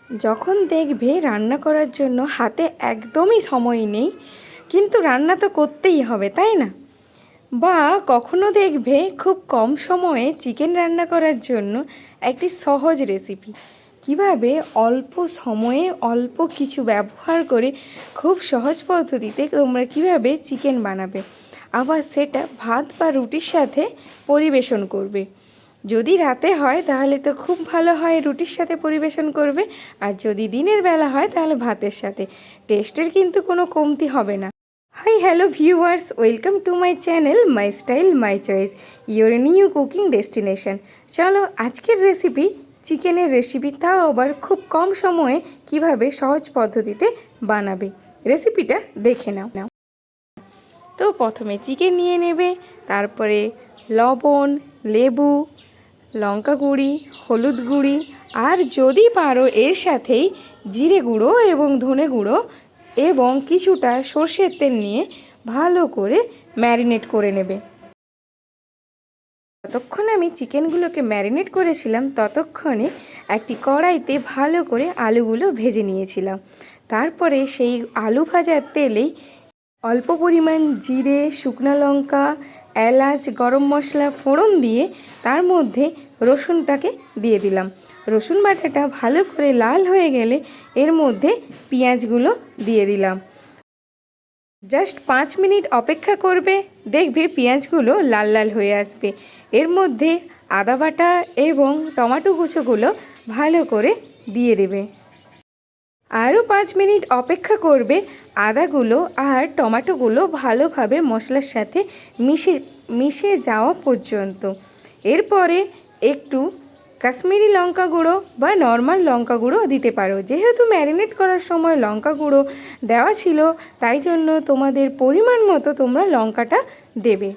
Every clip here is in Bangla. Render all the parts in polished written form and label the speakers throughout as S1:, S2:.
S1: যখন দেখবে রান্না করার জন্য হাতে একদমই সময় নেই, কিন্তু রান্না তো করতেই হবে, তাই না? বা কখনো দেখবে খুব কম সময়ে চিকেন রান্না করার জন্য একটি সহজ রেসিপি, কিভাবে অল্প সময়ে অল্প কিছু ব্যবহার করে খুব সহজ পদ্ধতিতে তোমরা কিভাবে চিকেন বানাবে, আবার সেটা ভাত বা রুটির সাথে পরিবেশন করবে। যদি রাতে হয় তাহলে তো খুব ভালো হয়, রুটির সাথে পরিবেশন করবে। আর যদি দিনের বেলা হয় তাহলে ভাতের সাথে। টেস্টের কিন্তু কোনো কমতি হবে না। Hi hello viewers, welcome to my channel my style my choice, your new cooking destination. চলো আজকের রেসিপি চিকেনের রেসিপি, তাও আবার খুব কম সময়ে কিভাবে সহজ পদ্ধতিতে বানাবে, রেসিপিটা দেখে নাও। তো প্রথমে চিকেন নিয়ে নেবে, তারপরে লবণ, লেবু, লঙ্কা গুঁড়ি, হলুদ গুঁড়ি, আর যদি পারো এর সাথেই জিরে গুঁড়ো এবং ধনে গুঁড়ো এবং কিছুটা সর্ষের তেল নিয়ে ভালো করে ম্যারিনেট করে নেবে। যতক্ষণ আমি চিকেনগুলোকে ম্যারিনেট করেছিলাম ততক্ষণে একটি কড়াইতে ভালো করে আলুগুলো ভেজে নিয়েছিলাম। তারপরে সেই আলু ভাজার তেলেই অল্প পরিমাণ জিরে, শুকনো লঙ্কা, এলাচ, গরম মশলা ফোড়ন দিয়ে তার মধ্যে রসুনটাকে দিয়ে দিলাম। রসুন বাটাটা ভালো করে লাল হয়ে গেলে এর মধ্যে পেঁয়াজগুলো দিয়ে দিলাম। জাস্ট 5 মিনিট অপেক্ষা করবে, দেখবে পেঁয়াজগুলো লাল লাল হয়ে আসবে। এর মধ্যে আদা বাটা এবং টমেটো কুচোগুলো ভালো করে দিয়ে দেবে। আরও 5 মিনিট অপেক্ষা করবে আদাগুলো আর টমেটোগুলো ভালোভাবে মশলার সাথে মিশে যাওয়া পর্যন্ত। এরপরে একটু কাশ্মীরি লঙ্কা গুঁড়ো বা নর্মাল লঙ্কা গুঁড়ো দিতে পারো। যেহেতু ম্যারিনেট করার সময় লঙ্কা গুঁড়ো দেওয়া ছিল, তাই জন্য তোমাদের পরিমাণ মতো তোমরা লঙ্কাটা দেবে।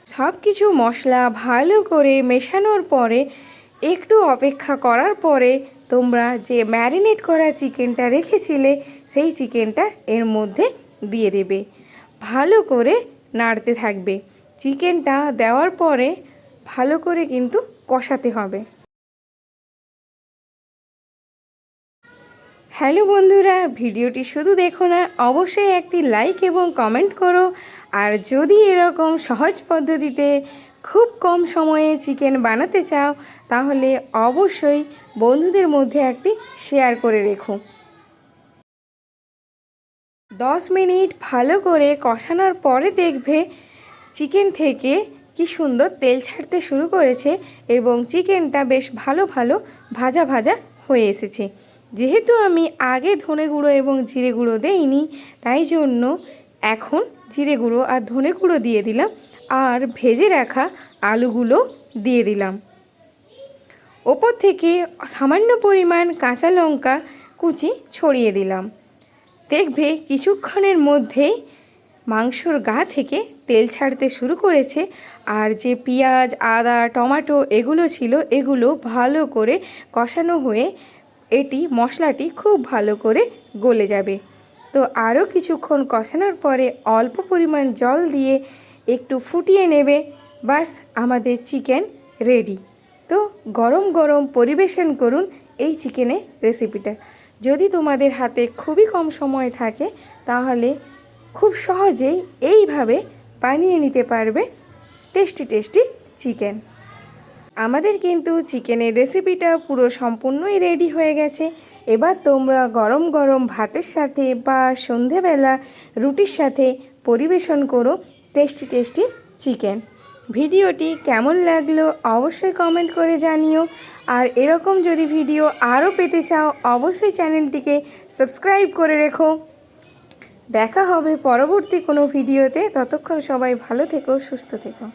S1: সব কিছু মশলা ভালো করে মেশানোর পরে একটু অপেক্ষা করার পরে তোমরা যে ম্যারিনেট করা চিকেনটা রেখেছিলে সেই চিকেনটা এর মধ্যে দিয়ে দেবে। ভালো করে নাড়তে থাকবে। চিকেনটা দেওয়ার পরে ভালো করে কিন্তু কষাতে হবে। হ্যালো বন্ধুরা, ভিডিওটি শুধু দেখো না, অবশ্যই একটি লাইক এবং কমেন্ট করো। আর যদি এরকম সহজ পদ্ধতিতে খুব কম সময়ে চিকেন বানাতে চাও তাহলে অবশ্যই বন্ধুদের মধ্যে একটি শেয়ার করে রেখো। 10 মিনিট ভালো করে কষানোর পরে দেখবে চিকেন থেকে কি সুন্দর তেল ছাড়তে শুরু করেছে এবং চিকেনটা বেশ ভালো ভাজা ভাজা হয়ে এসেছে। যেহেতু আমি আগে ধনে গুঁড়ো এবং জিরে গুঁড়ো দেইনি, তাই জন্য এখন জিরে গুঁড়ো আর ধনে গুঁড়ো দিয়ে দিলাম আর ভেজে রাখা আলুগুলো দিয়ে দিলাম। ওপর থেকে সামান্য পরিমাণ কাঁচা লঙ্কা কুচি ছড়িয়ে দিলাম। দেখবে কিছুক্ষণের মধ্যেই মাংসর গা থেকে তেল ছাড়তে শুরু করেছে আর যে পেঁয়াজ, আদা, টমেটো এগুলো ছিল এগুলো ভালো করে কষানো হয়ে মশলাটি খুব ভালো করে গলে যাবে। তো আরও কিছুক্ষণ কষানোর পরে অল্প পরিমাণ জল দিয়ে একটু ফুটিয়ে নেবে। বাস, আমাদের চিকেন রেডি। তো গরম গরম পরিবেশন করুন এই চিকেনের রেসিপিটা। যদি তোমাদের হাতে খুবই কম সময় থাকে তাহলে খুব সহজেই এইভাবে বানিয়ে নিতে পারবে টেস্টি চিকেন। আমাদের কিন্তু চিকেনের রেসিপিটা পুরো সম্পূর্ণই রেডি হয়ে গেছে। এবার তোমরা গরম গরম ভাতের সাথে বা সন্ধেবেলা রুটির সাথে পরিবেশন করো টেস্টি চিকেন। ভিডিওটি কেমন লাগলো অবশ্যই কমেন্ট করে জানিও। আর এরকম যদি ভিডিও আরও পেতে চাও অবশ্যই চ্যানেলটিকে সাবস্ক্রাইব করে রেখো। দেখা হবে পরবর্তী কোনো ভিডিওতে। ততক্ষণ সবাই ভালো থেকো, সুস্থ থেকো।